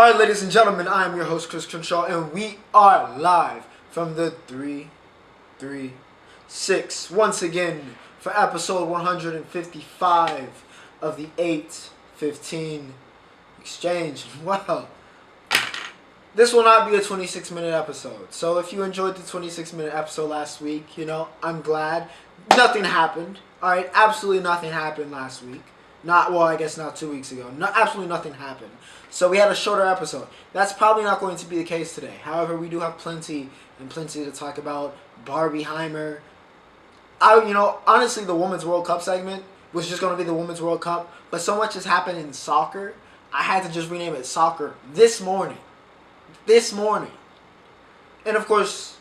Alright, ladies and gentlemen, I am your host, Chris Crenshaw, and we are live from the 336 once again for episode 155 of the 815 exchange. Well, this will not be a 26-minute episode, so if you enjoyed the 26-minute episode last week, I'm glad. Nothing happened, alright? Absolutely nothing happened last week. I guess not 2 weeks ago. Absolutely nothing happened. So we had a shorter episode. That's probably not going to be the case today. However, we do have plenty to talk about. Barbieheimer. Honestly, the Women's World Cup segment was just going to be the Women's World Cup. But so much has happened in soccer, I had to just rename it soccer this morning. And of course,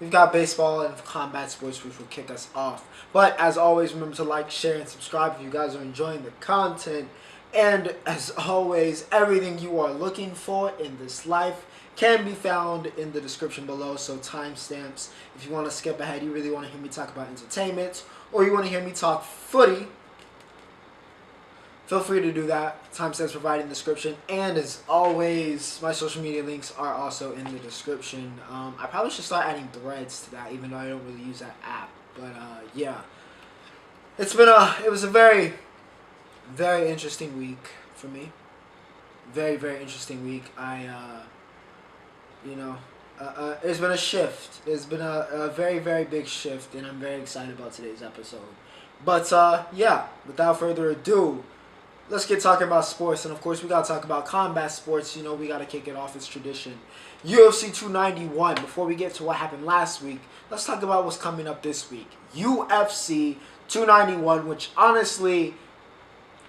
we've got baseball and combat sports, which will kick us off. But as always, remember to like, share, and subscribe if you guys are enjoying the content. And as always, everything you are looking for in this life can be found in the description below. So timestamps, if you want to skip ahead, you really want to hear me talk about entertainment, or you want to hear me talk footy, feel free to do that. Timestamps provided in the description. And as always, my social media links are also in the description. I probably should start adding threads to that, even though I don't really use that app. But yeah, it was a very interesting week for me. Very interesting week. There's been a shift. There's been a very big shift, and I'm very excited about today's episode. But yeah, without further ado, let's get talking about sports. And of course, we gotta talk about combat sports. We gotta kick it off. It's tradition. UFC 291. Before we get to what happened last week, let's talk about what's coming up this week. UFC 291, which honestly,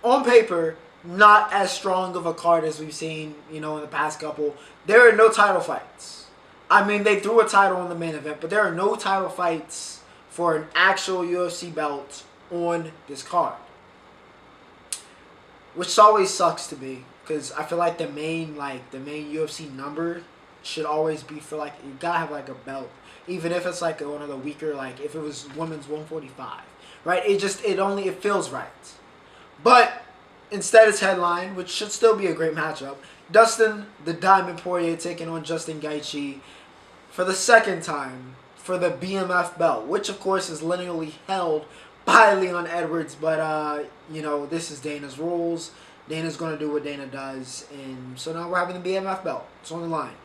on paper, not as strong of a card as we've seen, in the past couple. There are no title fights. I mean, they threw a title in the main event, but there are no title fights for an actual UFC belt on this card. Which always sucks to me, because I feel like the main UFC number should always be for you gotta have a belt. Even if it's one of the weaker, if it was women's 145. Right? It feels right. But instead it's headline, which should still be a great matchup. Dustin the Diamond Poirier taking on Justin Gaethje for the second time for the BMF belt, which of course is linearly held by Leon Edwards. But this is Dana's rules. Dana's gonna do what Dana does, and so now we're having the BMF belt. It's on the line.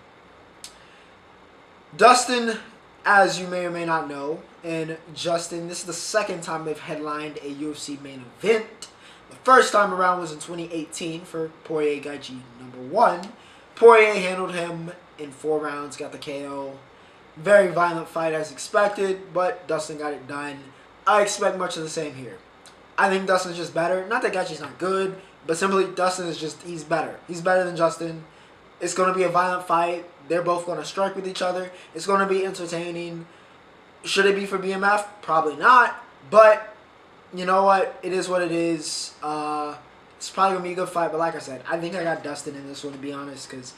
Dustin, as you may or may not know, and Justin, this is the second time they've headlined a UFC main event. The first time around was in 2018 for Poirier Gaethje #1. Poirier handled him in 4 rounds, got the KO. Very violent fight as expected, but Dustin got it done. I expect much of the same here. I think Dustin's just better. Not that Gaethje's not good, but simply Dustin is he's better. He's better than Justin. It's going to be a violent fight. They're both going to strike with each other. It's going to be entertaining. Should it be for BMF? Probably not, but you know what? It is what it is. It's probably going to be a good fight, but like I said, I think I got Dustin in this one, to be honest, because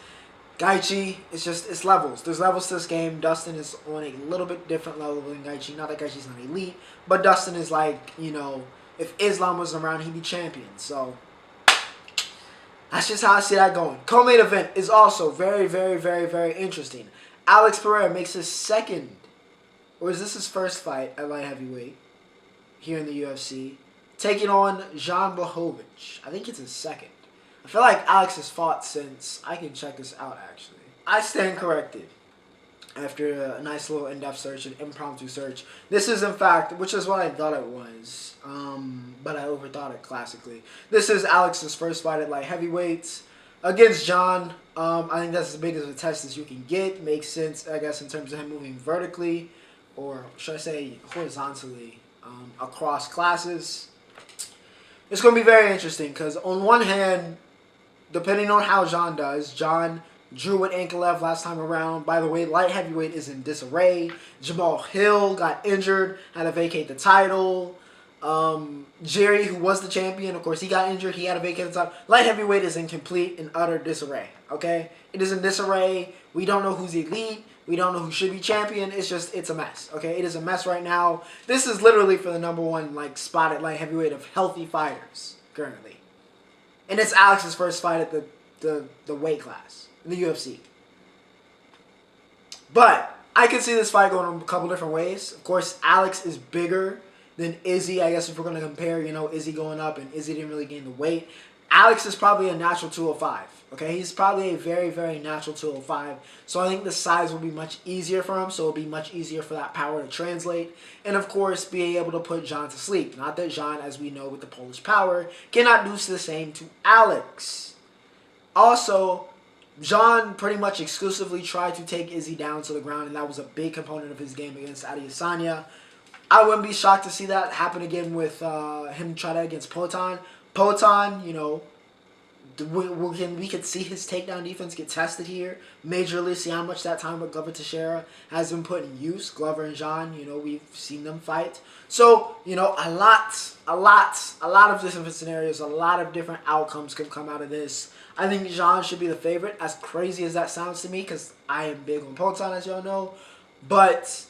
Gaethje, it's levels. There's levels to this game. Dustin is on a little bit different level than Gaethje. Not that Gaethje's not elite, but Dustin is if Islam was around, he'd be champion. So that's just how I see that going. Co-main event is also very interesting. Alex Pereira makes his second, or is this his first fight at light heavyweight here in the UFC, taking on Jan Blachowicz. I think it's his second. I feel like Alex has fought since. I can check this out, actually. I stand corrected. After a nice little in-depth search, an impromptu search. This is, in fact, which is what I thought it was, but I overthought it classically. This is Alex's first fight at light heavyweights against John. I think that's as big as a test as you can get. Makes sense, I guess, in terms of him moving vertically, or should I say horizontally, across classes. It's going to be very interesting because on one hand, depending on how John does, John drew with Ankalev last time around. By the way, light heavyweight is in disarray. Jamal Hill got injured, had to vacate the title. Jerry, who was the champion, of course, he got injured. He had to vacate the title. Light heavyweight is in complete and utter disarray, okay? It is in disarray. We don't know who's elite. We don't know who should be champion. It's a mess, okay? It is a mess right now. This is literally for the #1 spot at light heavyweight of healthy fighters currently. And it's Alex's first fight at the the weight class in the UFC. But I can see this fight going a couple different ways. Of course, Alex is bigger than Izzy. I guess if we're going to compare, Izzy going up and Izzy didn't really gain the weight. Alex is probably a natural 205. Okay, he's probably a very, very natural 205. So I think the size will be much easier for him. So it'll be much easier for that power to translate. And of course, being able to put Jean to sleep. Not that Jean, as we know with the Polish power, cannot do the same to Alex. Also, Jean pretty much exclusively tried to take Izzy down to the ground, and that was a big component of his game against Adesanya. I wouldn't be shocked to see that happen again with him try that against Poatan. Poatan, we could see his takedown defense get tested here majorly, see how much that time with Glover Teixeira has been put in use. Glover and Jean, we've seen them fight. So, a lot of different scenarios, a lot of different outcomes can come out of this. I think Jean should be the favorite, as crazy as that sounds to me, because I am big on Poatan, as y'all know. But,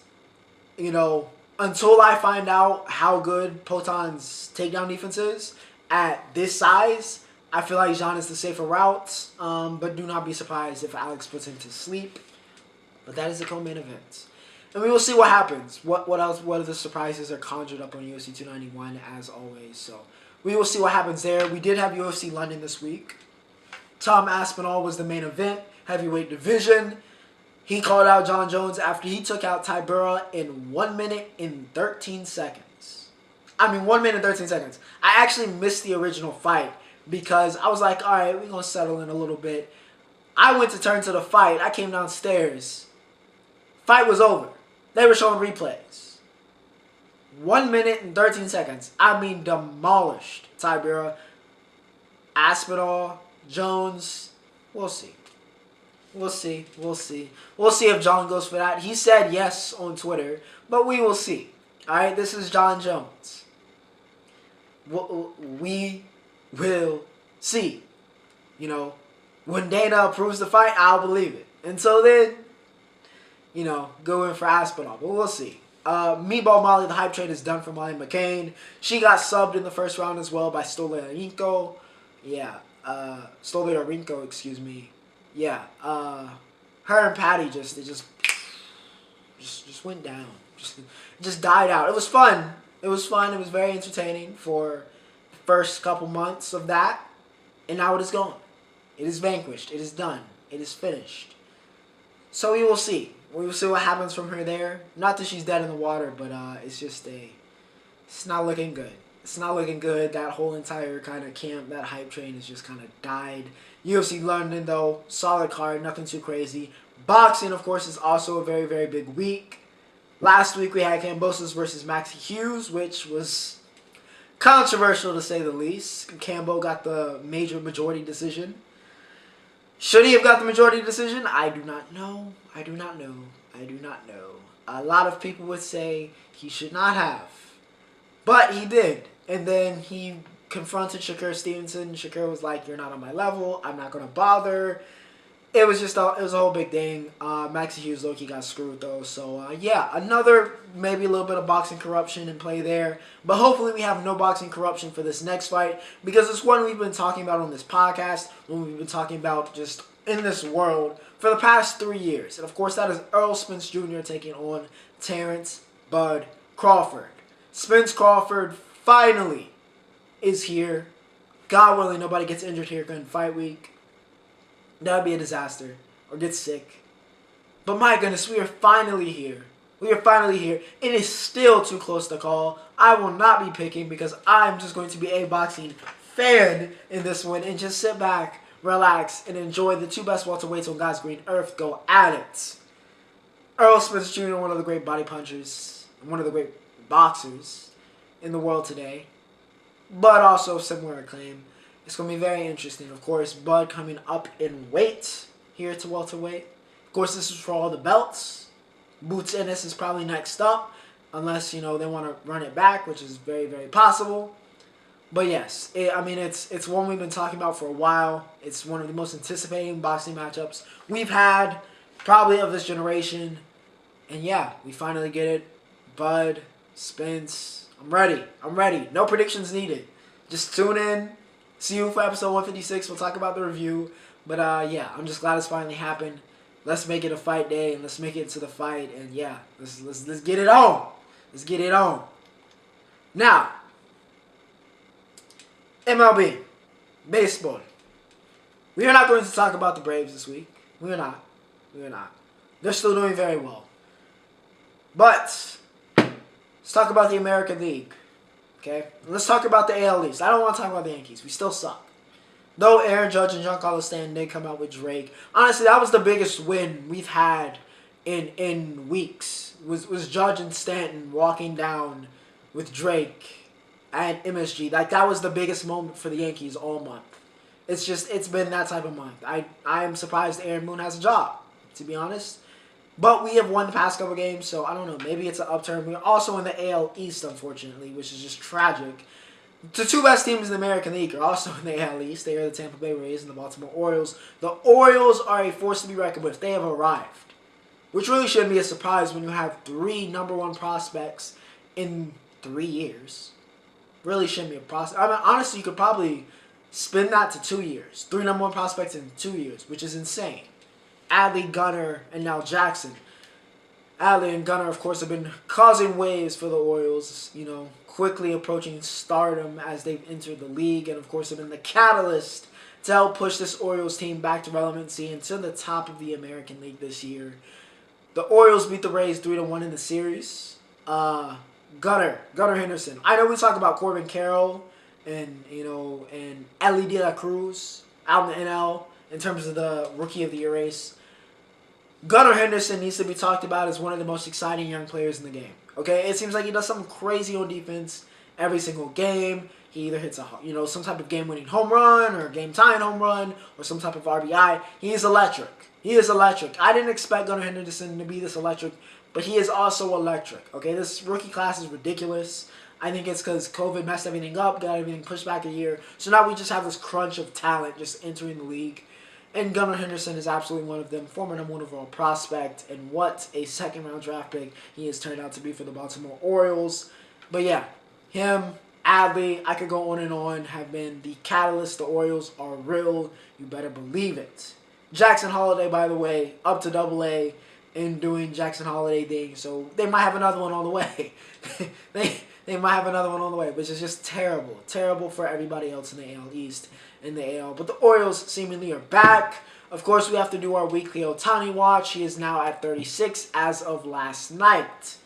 until I find out how good Potan's takedown defense is at this size, I feel like Jean is the safer route. But do not be surprised if Alex puts him to sleep. But that is the co-main event. And we will see what happens. What other surprises are conjured up on UFC 291, as always. So we will see what happens there. We did have UFC London this week. Tom Aspinall was the main event, heavyweight division. He called out John Jones after he took out Tybura in 1 minute and 13 seconds. 1 minute and 13 seconds. I actually missed the original fight because I was like, all right, we're going to settle in a little bit. I went to turn to the fight. I came downstairs. Fight was over. They were showing replays. 1 minute and 13 seconds. Demolished Tybura. Aspinall, Jones, we'll see. We'll see if John goes for that. He said yes on Twitter, but we will see. All right, this is John Jones. We will see. When Dana approves the fight, I'll believe it. Until then, go in for Aspinall, but we'll see. Meatball Molly, the hype train is done for Molly McCain. She got subbed in the first round as well by Stoliarenko. Yeah. Stoliarenko, excuse me. Yeah. Her and Patty just went down. Just died out. It was fun. It was very entertaining for the first couple months of that. And now it is gone. It is vanquished. It is done. It is finished. So we will see. We will see what happens from her there. Not that she's dead in the water, but it's not looking good. It's not looking good. That whole entire kind of camp, that hype train has just kind of died. UFC London, though, solid card, nothing too crazy. Boxing, of course, is also a very, very big week. Last week we had Kambosas versus Maxi Hughes, which was controversial to say the least. Kambo got the majority decision. Should he have got the majority decision? I do not know. A lot of people would say he should not have. But he did. And then he confronted Shakur Stevenson. Shakur was like, you're not on my level. I'm not going to bother. It was a whole big thing. Maxi Hughes low-key got screwed though. So another maybe a little bit of boxing corruption in play there. But hopefully we have no boxing corruption for this next fight, because it's one we've been talking about on this podcast, when we've been talking about just in this world for the past 3 years. And of course that is Earl Spence Jr. taking on Terrence Bud Crawford. Spence Crawford finally is here. God willing, nobody gets injured here during fight week. That would be a disaster. Or get sick. But my goodness, we are finally here. It is still too close to call. I will not be picking because I'm just going to be a boxing fan in this one and just sit back, relax, and enjoy the two best welterweights on God's green earth go at it. Earl Spence Jr., one of the great body punchers, one of the great boxers in the world today, but also similar acclaim. It's going to be very interesting. Of course, Bud coming up in weight here to welterweight. Of course, this is for all the belts. Boots Ennis is probably next up, unless, they want to run it back, which is very, very possible. But yes, it's one we've been talking about for a while. It's one of the most anticipating boxing matchups we've had, probably of this generation. And yeah, we finally get it. Bud, Spence, I'm ready. No predictions needed. Just tune in. See you for episode 156. We'll talk about the review. But yeah, I'm just glad it's finally happened. Let's make it a fight day, and let's make it to the fight, and yeah, let's get it on. Let's get it on. Now, MLB, baseball. We are not going to talk about the Braves this week. We are not. We are not. They're still doing very well. But let's talk about the American League. Okay? Let's talk about the AL East. I don't want to talk about the Yankees. We still suck. Though Aaron Judge and Giancarlo Stanton did come out with Drake. Honestly, that was the biggest win we've had in weeks. Was Judge and Stanton walking down with Drake and MSG. Like, that was the biggest moment for the Yankees all month. It's been that type of month. I am surprised Aaron Boone has a job, to be honest. But we have won the past couple games, so I don't know. Maybe it's an upturn. We're also in the AL East, unfortunately, which is just tragic. The two best teams in the American League are also in the AL East. They are the Tampa Bay Rays and the Baltimore Orioles. The Orioles are a force to be reckoned with. They have arrived, which really shouldn't be a surprise when you have 3 number 1 prospects in 3 years. Really shouldn't be a prospect. I mean, honestly, you could probably spin that to 2 years. 3 number 1 prospects in 2 years, which is insane. Adley, Gunnar, and now Jackson. Adley and Gunnar, of course, have been causing waves for the Orioles, you know, quickly approaching stardom as they've entered the league, and of course have been the catalyst to help push this Orioles team back to relevancy and to the top of the American League this year. The Orioles beat the Rays 3-1 in the series. Gunnar Henderson. I know we talk about Corbin Carroll and Ellie De La Cruz out in the NL in terms of the Rookie of the Year race. Gunnar Henderson needs to be talked about as one of the most exciting young players in the game. Okay, it seems like he does something crazy on defense every single game. He either hits some type of game-winning home run or game-tying home run or some type of RBI. He is electric. He is electric. I didn't expect Gunnar Henderson to be this electric, but he is also electric. Okay, this rookie class is ridiculous. I think it's because COVID messed everything up, got everything pushed back a year. So now we just have this crunch of talent just entering the league. And Gunnar Henderson is absolutely one of them, former number 1 overall prospect, and what a second-round draft pick he has turned out to be for the Baltimore Orioles. But yeah, him, Adley, I could go on and on, have been the catalyst. The Orioles are real. You better believe it. Jackson Holiday, by the way, up to AA and doing Jackson Holiday things, so they might have another one on the way. They might have another one on the way, which is just terrible. Terrible for everybody else in the AL East and the AL. But the Orioles seemingly are back. Of course, we have to do our weekly Ohtani watch. He is now at 36 as of last night.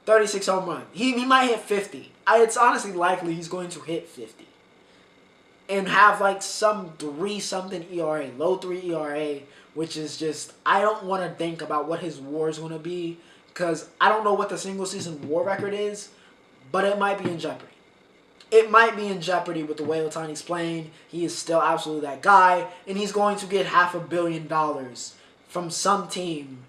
36 home run. He might hit 50. It's honestly likely he's going to hit 50. And have like some 3-something ERA, low 3 ERA, which is just, I don't want to think about what his WAR is going to be, because I don't know what the single season WAR record is, but it might be in jeopardy. It might be in jeopardy with the way Ohtani's playing. He is still absolutely that guy, and he's going to get $500 million from some team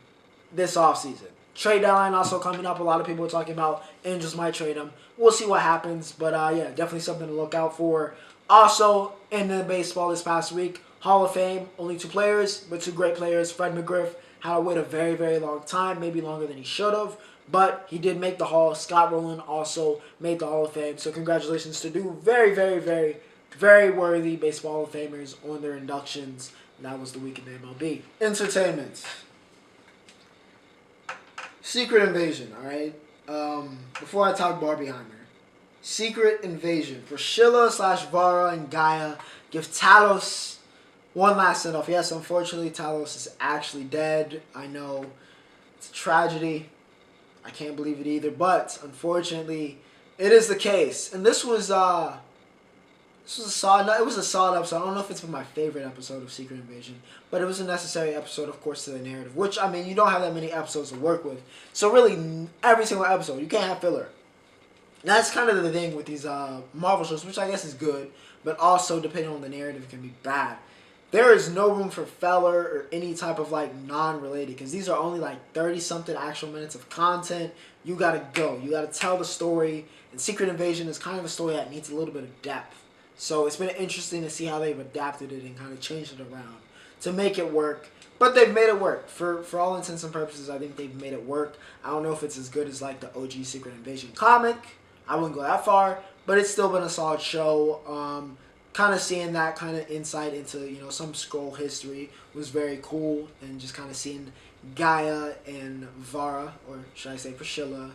this offseason. Trade deadline also coming up. A lot of people are talking about Angels might trade him. We'll see what happens, but yeah, definitely something to look out for. Also, in the baseball this past week, Hall of Fame, only 2 players, but 2 great players. Fred McGriff had to wait a very, very long time, maybe longer than he should have. But he did make the Hall. Scott Rowland also made the Hall of Fame. So congratulations to 2 very, very, very, very worthy Baseball Hall of Famers on their inductions. And that was the week in the MLB. Entertainment. Secret Invasion, alright? Before I talk Barbieheimer. Secret Invasion. Priscilla/Vara and Gaia give Talos one last send-off. Yes, unfortunately, Talos is actually dead. I know. It's a tragedy. I can't believe it either, but unfortunately, it is the case. And this was a solid episode. I don't know if it's been my favorite episode of Secret Invasion, but it was a necessary episode, of course, to the narrative. Which, I mean, you don't have that many episodes to work with, so really, every single episode, you can't have filler. That's kind of the thing with these Marvel shows, which I guess is good, but also depending on the narrative, it can be bad. There is no room for filler or any type of like non-related, because these are only like 30-something actual minutes of content. You gotta go. You gotta tell the story. And Secret Invasion is kind of a story that needs a little bit of depth. So it's been interesting to see how they've adapted it and kind of changed it around to make it work. But they've made it work. For all intents and purposes, I think they've made it work. I don't know if it's as good as like the OG Secret Invasion comic. I wouldn't go that far. But it's still been a solid show. kind of seeing that kind of insight into, some scroll history was very cool. And just kind of seeing Gaia and Vara, or should I say Priscilla,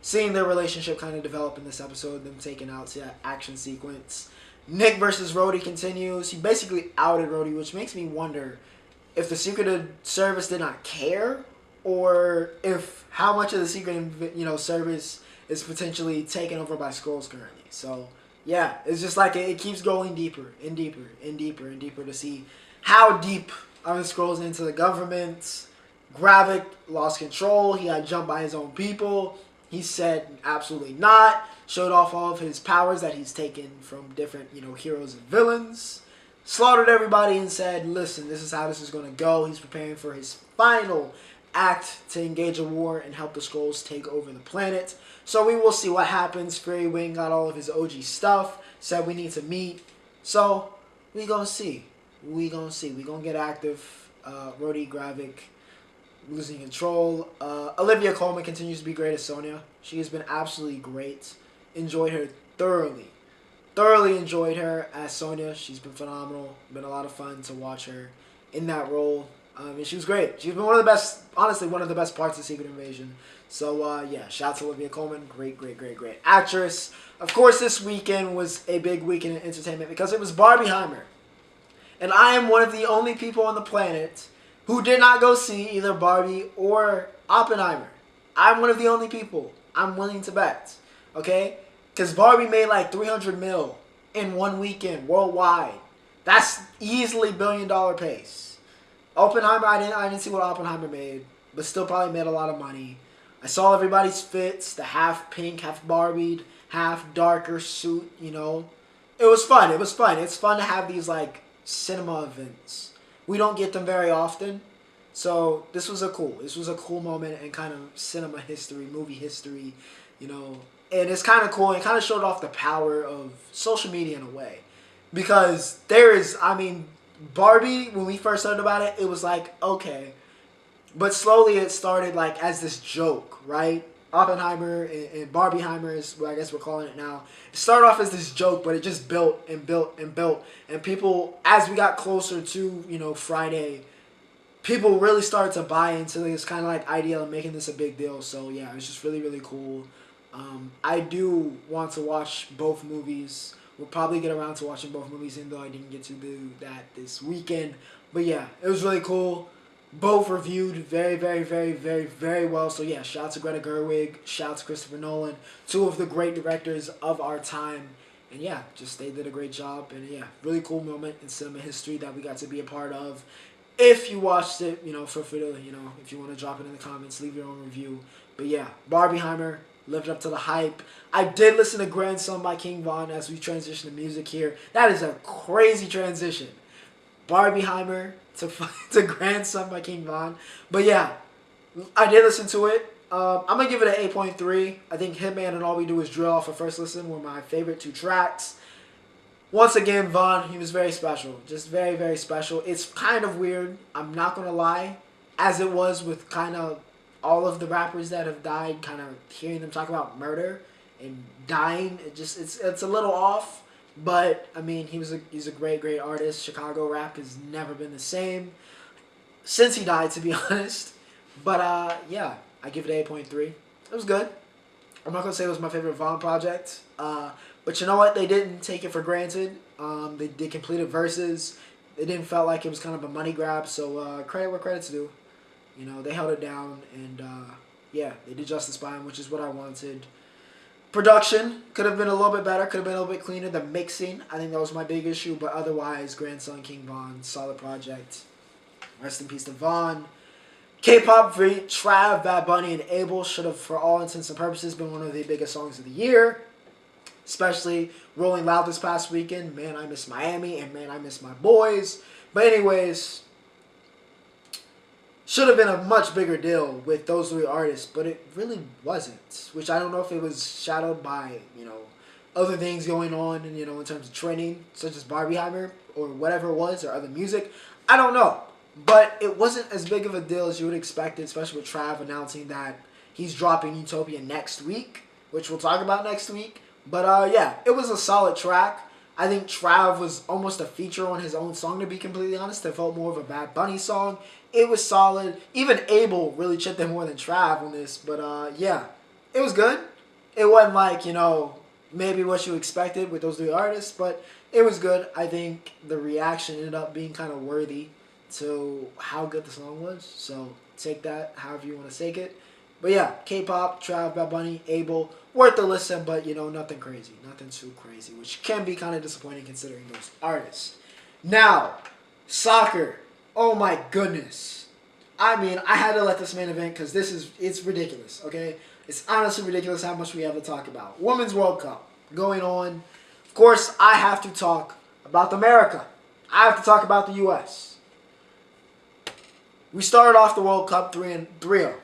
seeing their relationship kind of develop in this episode, them taking out to that action sequence. Nick versus Rhodey continues. He basically outed Rhodey, which makes me wonder if the Secret Service did not care, or if how much of the Secret Service is potentially taken over by Skrulls currently. So yeah, it's just like it keeps going deeper and deeper and deeper and deeper to see how deep are the Skrulls into the government. Gravik lost control. He got jumped by his own people. He said absolutely not. Showed off all of his powers that he's taken from different, heroes and villains. Slaughtered everybody and said, listen, this is how this is going to go. He's preparing for his final act to engage a war and help the Skrulls take over the planet. So we will see what happens. Fury Wing got all of his OG stuff. Said we need to meet. So we going to see. We going to see. We going to get active. Rhodey, Gravik losing control. Olivia Colman continues to be great as Sonya. She has been absolutely great. Enjoyed her thoroughly. Thoroughly enjoyed her as Sonya. She's been phenomenal. Been a lot of fun to watch her in that role. And she was great. She's been one of the best, honestly, one of the best parts of Secret Invasion. So, yeah, shout out to Olivia Colman. Great, great, great, great actress. Of course, this weekend was a big weekend in entertainment because it was Barbieheimer. And I am one of the only people on the planet who did not go see either Barbie or Oppenheimer. I'm one of the only people. I'm willing to bet. Okay? Because Barbie made like $300 million in one weekend worldwide. That's easily $1 billion pace. Oppenheimer, I didn't see what Oppenheimer made, but still probably made a lot of money. I saw everybody's fits, the half pink, half Barbied, half darker suit, It was fun. It was fun. It's fun to have these like cinema events. We don't get them very often. So this was a cool moment in kind of cinema history, movie history, And it's kind of cool. It kind of showed off the power of social media in a way. Because Barbie, when we first heard about it, it was like, okay. But slowly it started like as this joke, right? Oppenheimer and Barbieheimer is what I guess we're calling it now. It started off as this joke, but it just built and built and built. And people, as we got closer to, Friday, people really started to buy into this kind of like idea of making this a big deal. So yeah, it was just really, really cool. I do want to watch both movies. We'll probably get around to watching both movies, even though I didn't get to do that this weekend. But yeah, it was really cool. Both reviewed very, very, very, very, very well. So yeah, shout out to Greta Gerwig. Shout out to Christopher Nolan. Two of the great directors of our time. And yeah, they did a great job. And yeah, really cool moment in cinema history that we got to be a part of. If you watched it, feel free to, if you want to drop it in the comments, leave your own review. But yeah, Barbieheimer lived up to the hype. I did listen to Grandson by King Von as we transition to music here. That is a crazy transition. Barbieheimer to Grandson by King Von. But yeah, I did listen to it. I'm going to give it an 8.3. I think Hitman and All We Do Is Drill off of first listen were my favorite two tracks. Once again, Von, he was very special. Just very, very special. It's kind of weird, I'm not going to lie, as it was with kind of all of the rappers that have died, kind of hearing them talk about murder and dying. It's a little off. But, he's a great, great artist. Chicago rap has never been the same since he died, to be honest. But, yeah, I give it an 8.3. It was good. I'm not going to say it was my favorite Vaughn project. But you know what? They didn't take it for granted. They completed verses. It didn't feel like it was kind of a money grab. So, credit where credit's due. They held it down. And, yeah, they did justice by him, which is what I wanted. Production could have been a little bit better, could have been a little bit cleaner. The mixing, I think that was my big issue, but otherwise, Grandson King Von, solid project. Rest in peace to Von. K-pop, Trav, Bad Bunny, and Abel should have, for all intents and purposes, been one of the biggest songs of the year. Especially Rolling Loud this past weekend. Man, I miss Miami, and man, I miss my boys. But anyways, should have been a much bigger deal with those three artists, but it really wasn't. Which I don't know if it was shadowed by, other things going on, and in terms of trending, such as Barbieheimer or whatever it was, or other music. I don't know. But it wasn't as big of a deal as you would expect, especially with Trav announcing that he's dropping Utopia next week, which we'll talk about next week. But yeah, it was a solid track. I think Trav was almost a feature on his own song, to be completely honest. It felt more of a Bad Bunny song. It was solid. Even Abel really chipped in more than Trav on this. But, yeah, it was good. It wasn't like, maybe what you expected with those three artists, but it was good. I think the reaction ended up being kind of worthy to how good the song was. So take that however you want to take it. But yeah, K-pop, Trav, Bad Bunny, Abel, worth the listen, but nothing crazy. Nothing too crazy, which can be kind of disappointing considering those artists. Now, soccer. Oh my goodness. I mean, I had to let this main event because it's ridiculous, okay? It's honestly ridiculous how much we have to talk about. Women's World Cup going on. Of course, I have to talk about America. I have to talk about the U.S. We started off the World Cup 3-0,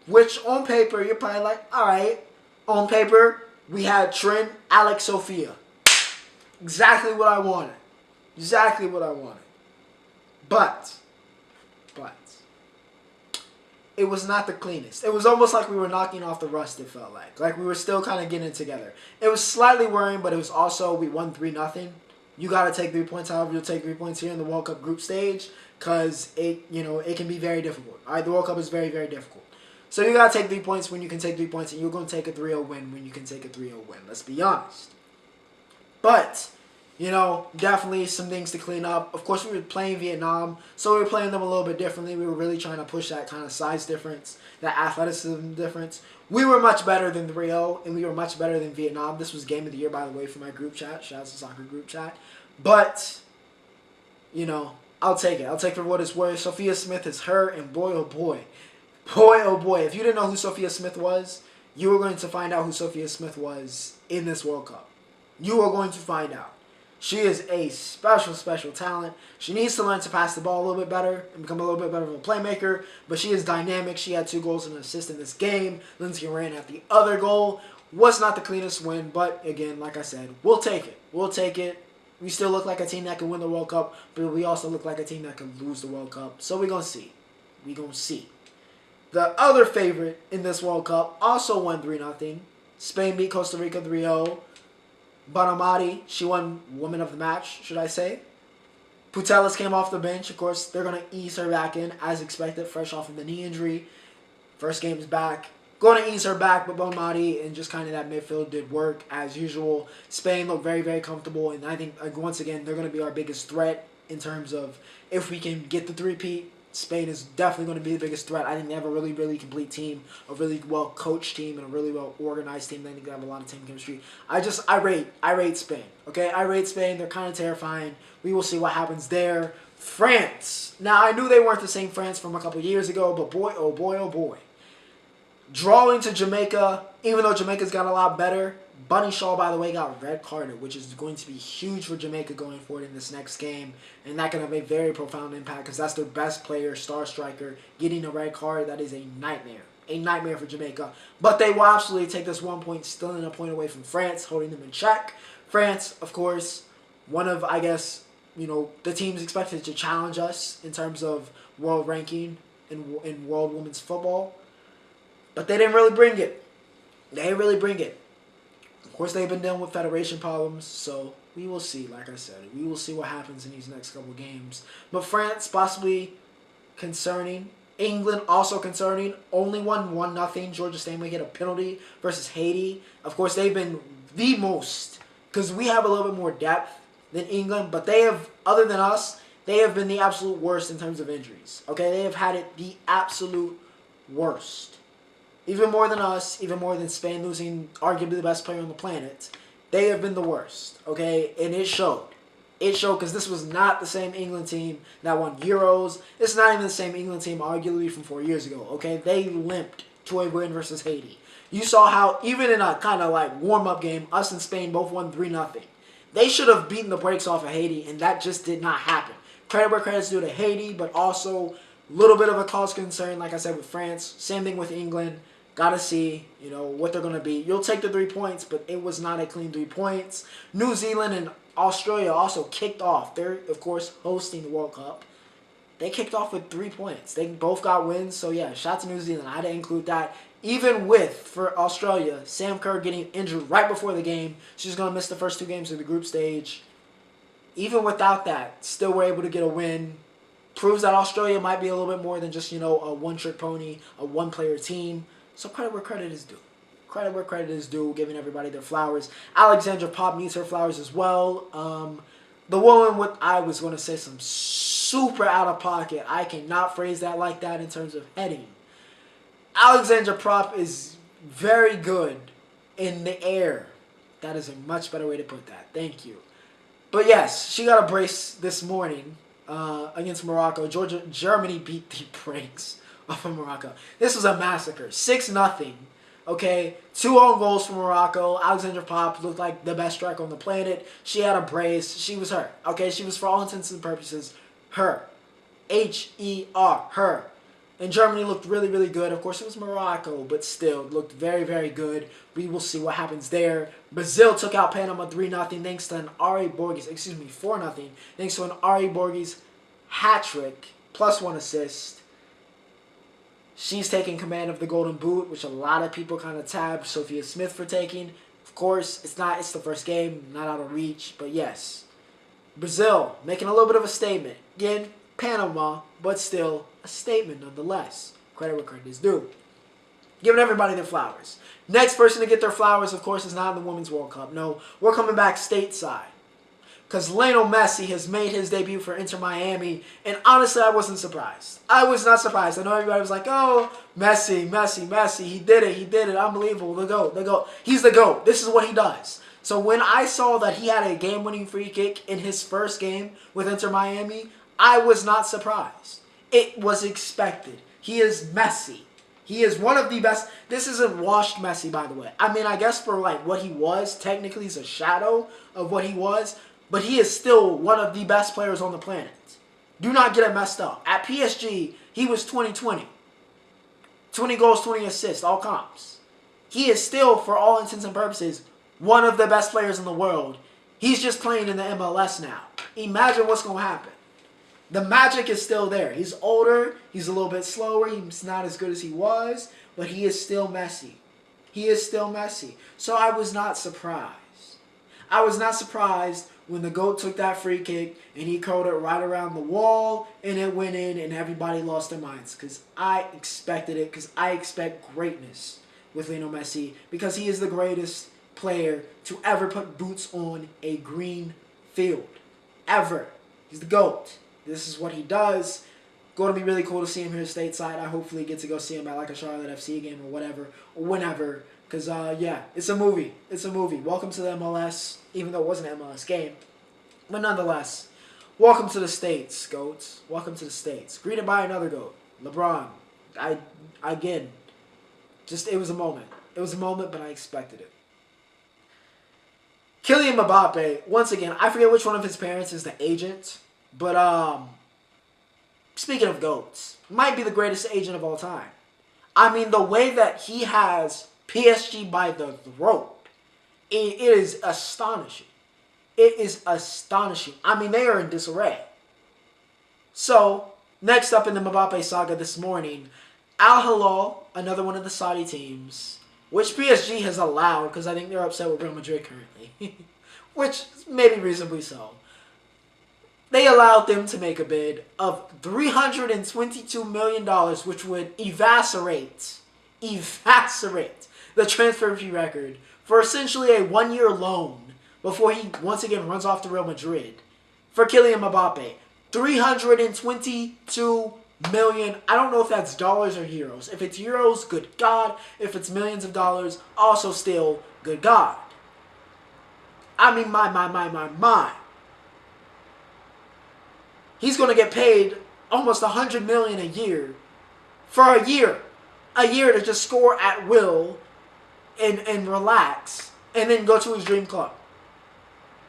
which on paper, you're probably like, all right. On paper, we had Trent, Alex, Sophia. Exactly what I wanted. Exactly what I wanted. But, it was not the cleanest. It was almost like we were knocking off the rust, it felt like. Like we were still kind of getting it together. It was slightly worrying, but it was also, we won 3-0. You got to take 3 points, however you'll take 3 points here in the World Cup group stage, because it can be very difficult. All right, the World Cup is very, very difficult. So you got to take 3 points when you can take 3 points, and you're going to take a 3-0 win when you can take a 3-0 win. Let's be honest. But, definitely some things to clean up. Of course, we were playing Vietnam, so we were playing them a little bit differently. We were really trying to push that kind of size difference, that athleticism difference. We were much better than 3-0, and we were much better than Vietnam. This was Game of the Year, by the way, for my group chat. Shout out to Soccer Group Chat. But, I'll take it. I'll take it for what it's worth. Sophia Smith is her, and boy, oh boy. Boy, oh boy. If you didn't know who Sophia Smith was, you were going to find out who Sophia Smith was in this World Cup. You are going to find out. She is a special, special talent. She needs to learn to pass the ball a little bit better and become a little bit better of a playmaker. But she is dynamic. She had 2 goals and an assist in this game. Lindsay ran at the other goal. Was not the cleanest win, but again, like I said, we'll take it. We'll take it. We still look like a team that can win the World Cup, but we also look like a team that can lose the World Cup. So we're going to see. We're going to see. The other favorite in this World Cup also won 3-0. Spain beat Costa Rica 3-0. Bonamati, she won Woman of the Match, should I say. Putellas came off the bench. Of course, they're going to ease her back in, as expected, fresh off of the knee injury. First game's back. Going to ease her back, but Bonamati and just kind of that midfield did work, as usual. Spain looked very, very comfortable, and I think, once again, they're going to be our biggest threat in terms of if we can get the three-peat. Spain is definitely going to be the biggest threat. I think they have a really, really complete team, a really well-coached team, and a really well-organized team. I think they have a lot of team chemistry. I rate Spain. Okay, I rate Spain. They're kind of terrifying. We will see what happens there. France. Now, I knew they weren't the same France from a couple years ago, but boy, oh boy, oh boy. Drawing to Jamaica, even though Jamaica's got a lot better, Bunny Shaw, by the way, got red carded, which is going to be huge for Jamaica going forward in this next game. And that can have a very profound impact because that's their best player, star striker, getting a red card. That is a nightmare. A nightmare for Jamaica. But they will absolutely take this 1 point, stealing a point away from France, holding them in check. France, of course, one of, I guess, the teams expected to challenge us in terms of world ranking in world women's football. But they didn't really bring it. They didn't really bring it. Of course, they've been dealing with federation problems, so we will see, like I said. We will see what happens in these next couple games. But France, possibly concerning. England, also concerning. Only won 1-0. Georgia Stanley hit a penalty versus Haiti. Of course, they've been the most, because we have a little bit more depth than England, but they have, other than us, they have been the absolute worst in terms of injuries. Okay, they have had it the absolute worst. Even more than us, even more than Spain losing arguably the best player on the planet. They have been the worst, okay? And it showed. It showed because this was not the same England team that won Euros. It's not even the same England team arguably from 4 years ago, okay? They limped to a win versus Haiti. You saw how, even in a kind of like warm-up game, us and Spain both won 3-0. They should have beaten the brakes off of Haiti, and that just did not happen. Credit where credit's due to Haiti, but also a little bit of a cause concern, like I said, with France. Same thing with England. Got to see, what they're going to be. You'll take the 3 points, but it was not a clean 3 points. New Zealand and Australia also kicked off. They're, of course, hosting the World Cup. They kicked off with 3 points. They both got wins, so yeah, shout out to New Zealand. I had to include that. Even with, for Australia, Sam Kerr getting injured right before the game. She's going to miss the first 2 games of the group stage. even without that, still were able to get a win. Proves that Australia might be a little bit more than just, a one-trick pony, a one-player team. So credit where credit is due. Credit where credit is due, giving everybody their flowers. Alexandra Pop needs her flowers as well. The woman with, I was going to say some super out of pocket. I cannot phrase that like that in terms of heading. Alexandra Pop is very good in the air. That is a much better way to put that. Thank you. But yes, she got a brace this morning against Morocco. Germany beat the brakes off of Morocco. This was a massacre. 6-0. Okay, 2 own goals for Morocco. Alexandra Pop looked like the best striker on the planet. She had a brace. She was her. Okay, she was for all intents and purposes her. H-E-R. Her. And Germany looked really, really good. Of course, it was Morocco, but still looked very, very good. We will see what happens there. Brazil took out Panama 3-0 thanks to an Ari Borges. 4-0 thanks to an Ari Borges hat-trick plus 1 assist. She's taking command of the Golden Boot, which a lot of people kind of tabbed Sophia Smith for taking. Of course, it's the first game, not out of reach, but yes. Brazil making a little bit of a statement. Again, Panama, but still a statement nonetheless. Credit where credit is due. Giving everybody their flowers. Next person to get their flowers, of course, is not in the Women's World Cup. No, we're coming back stateside. Because Lionel Messi has made his debut for Inter Miami, and honestly, I wasn't surprised. I was not surprised. I know everybody was like, oh, Messi, he did it, unbelievable, the GOAT. He's the GOAT. This is what he does. So when I saw that he had a game-winning free kick in his first game with Inter Miami, I was not surprised. It was expected. He is Messi. He is one of the best. This isn't washed Messi, by the way. I mean, I guess for what he was, technically he's a shadow of what he was, but he is still one of the best players on the planet. Do not get it messed up. At PSG, he was 20-20. 20 goals, 20 assists, all comps. He is still, for all intents and purposes, one of the best players in the world. He's just playing in the MLS now. Imagine what's going to happen. The magic is still there. He's older. He's a little bit slower. He's not as good as he was, but he is still Messi. He is still Messi. So I was not surprised. I was not surprised when the GOAT took that free kick and he curled it right around the wall and it went in and everybody lost their minds because I expected it, because I expect greatness with Lionel Messi because he is the greatest player to ever put boots on a green field. Ever. He's the GOAT. This is what he does. Going to be really cool to see him here stateside. I hopefully get to go see him at a Charlotte FC game or whatever, or whenever. Because, yeah, it's a movie. It's a movie. Welcome to the MLS, even though it wasn't an MLS game. But nonetheless, welcome to the States, GOATs. Welcome to the States. Greeted by another GOAT, LeBron. Again, it was a moment. It was a moment, but I expected it. Kylian Mbappe, once again, I forget which one of his parents is the agent, but, speaking of GOATs, might be the greatest agent of all time. I mean, the way that he has PSG by the throat, it is astonishing. It is astonishing. I mean, they are in disarray. So, next up in the Mbappe saga this morning, Al-Hilal, another one of the Saudi teams, which PSG has allowed, because I think they're upset with Real Madrid currently, which may be reasonably so. They allowed them to make a bid of $322 million, which would eviscerate the transfer fee record for essentially a one-year loan before he once again runs off to Real Madrid for Kylian Mbappe. $322 million. I don't know if that's dollars or euros. If it's euros, good God. If it's millions of dollars, also still good God. I mean, my. He's going to get paid almost $100 million a year for a year. A year to just score at will and relax and then go to his dream club.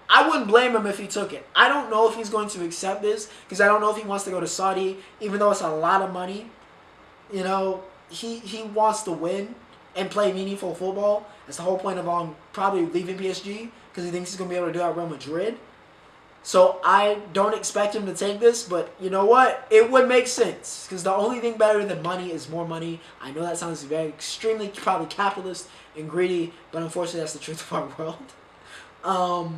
I wouldn't blame him if he took it. I don't know if he's going to accept this because I don't know if he wants to go to Saudi, even though it's a lot of money. You know, he wants to win and play meaningful football. That's the whole point of probably leaving PSG because he thinks he's going to be able to do it at Real Madrid. So I don't expect him to take this, but you know what? It would make sense because the only thing better than money is more money. I know that sounds very extremely probably capitalist and greedy, but unfortunately that's the truth of our world.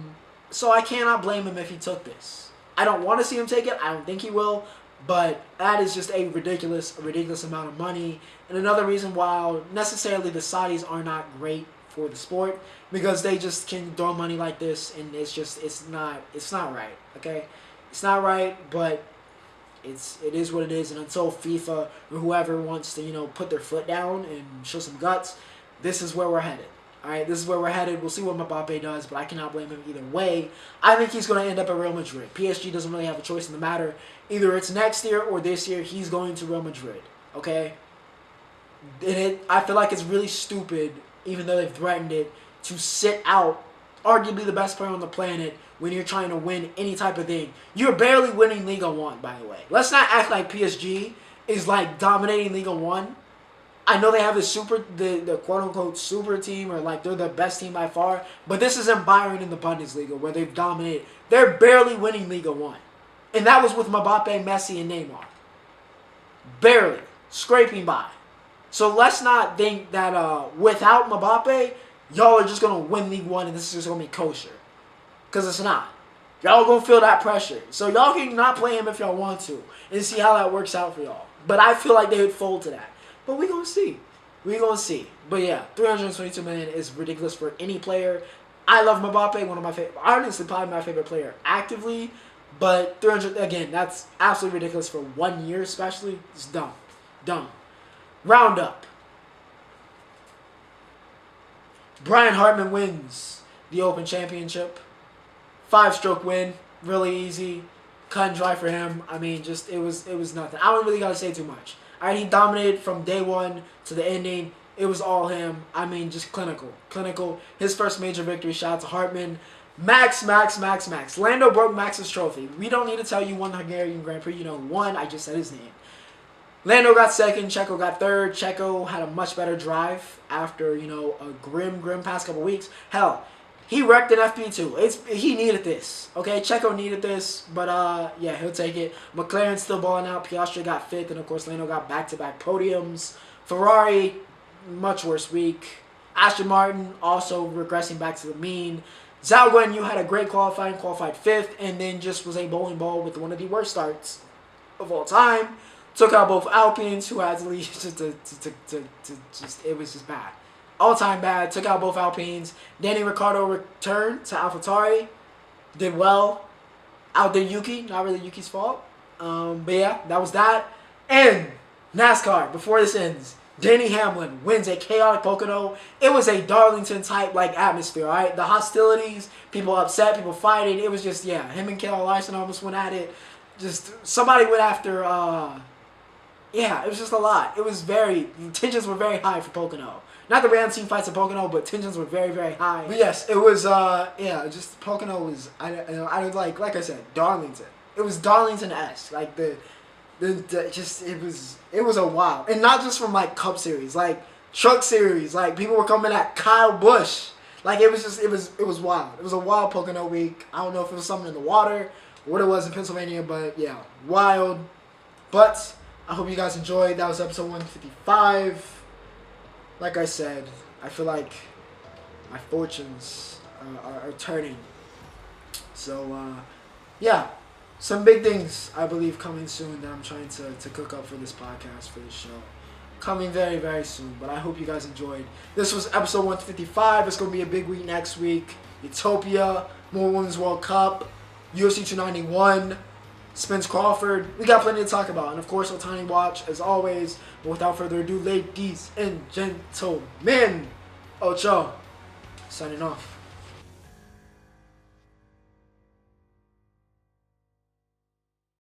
So I cannot blame him if he took this. I don't want to see him take it. I don't think he will. But that is just a ridiculous amount of money. And another reason why necessarily the Saudis are not great for the sport, because they just can throw money like this, and it's not right. Okay, it's not right, but it is what it is. And until FIFA or whoever wants to put their foot down and show some guts, this is where we're headed. All right, this is where we're headed. We'll see what Mbappe does, but I cannot blame him either way. I think he's going to end up at Real Madrid. PSG doesn't really have a choice in the matter. Either it's next year or this year, he's going to Real Madrid, okay? And I feel like it's really stupid, even though they've threatened it, to sit out arguably the best player on the planet when you're trying to win any type of thing. You're barely winning Liga 1, by the way. Let's not act like PSG is like dominating Liga 1. I know they have the quote-unquote super team, or like they're the best team by far, but this isn't Bayern in the Bundesliga where they've dominated. They're barely winning Liga 1. And that was with Mbappe, Messi, and Neymar. Barely. Scraping by. So let's not think that without Mbappe, y'all are just going to win League 1 and this is just going to be kosher. Because it's not. Y'all going to feel that pressure. So y'all can not play him if y'all want to and see how that works out for y'all. But I feel like they would fold to that. But we're going to see. We're going to see. But yeah, $322 million is ridiculous for any player. I love Mbappe, one of my favorite, honestly probably my favorite player actively. But 300 again, that's absolutely ridiculous for 1 year especially. It's dumb. Dumb. Roundup. Brian Hartman wins the Open Championship. 5-stroke win. Really easy. Cut and dry for him. I mean, just it was nothing. I don't really got to say too much. Alright, he dominated from day one to the ending. It was all him. I mean, just clinical. Clinical. His first major victory. Shout out to Hartman. Max. Lando broke Max's trophy. We don't need to tell you won the Hungarian Grand Prix. You know who won. I just said his name. Lando got second. Checo got third. Checo had a much better drive after, a grim past couple weeks. Hell, he wrecked an FP2. He needed this. Okay, Checo needed this, but yeah, he'll take it. McLaren's still balling out. Piastri got fifth, and of course Lando got back-to-back podiums. Ferrari, much worse week. Aston Martin also regressing back to the mean. Zhou Guanyu had a great qualified fifth, and then just was a bowling ball with one of the worst starts of all time. Took out both Alpines, who had to leave. It was just bad. All-time bad. Took out both Alpines. Danny Ricciardo returned to AlphaTauri. Did well. Outdid Yuki. Not really Yuki's fault. But yeah, that was that. And NASCAR, before this ends, Denny Hamlin wins a chaotic Pocono. It was a Darlington-type atmosphere, all right? The hostilities, people upset, people fighting. It was just, yeah, him and Kyle Larson almost went at it. Just, somebody went after, yeah, it was just a lot. It was tensions were very high for Pocono. Not the random team fights at Pocono, but tensions were very, very high. But yes, it was, yeah, just Pocono was, like I said, Darlington. It was Darlington-esque. It was a wow. And not just from, Cup Series, Truck Series. People were coming at Kyle Busch. It was wild. It was a wild Pocono week. I don't know if it was something in the water or what it was in Pennsylvania, but yeah, wild. But I hope you guys enjoyed. That was episode 155. Like I said, I feel like my fortunes are turning. So, yeah. Some big things, I believe, coming soon that I'm trying to cook up for this podcast, for this show. Coming very, very soon. But I hope you guys enjoyed. This was episode 155. It's going to be a big week next week. Utopia, more Women's World Cup, UFC 291, Spence Crawford. We got plenty to talk about. And, of course, Ohtani watch, as always. But without further ado, ladies and gentlemen, Ocho, signing off.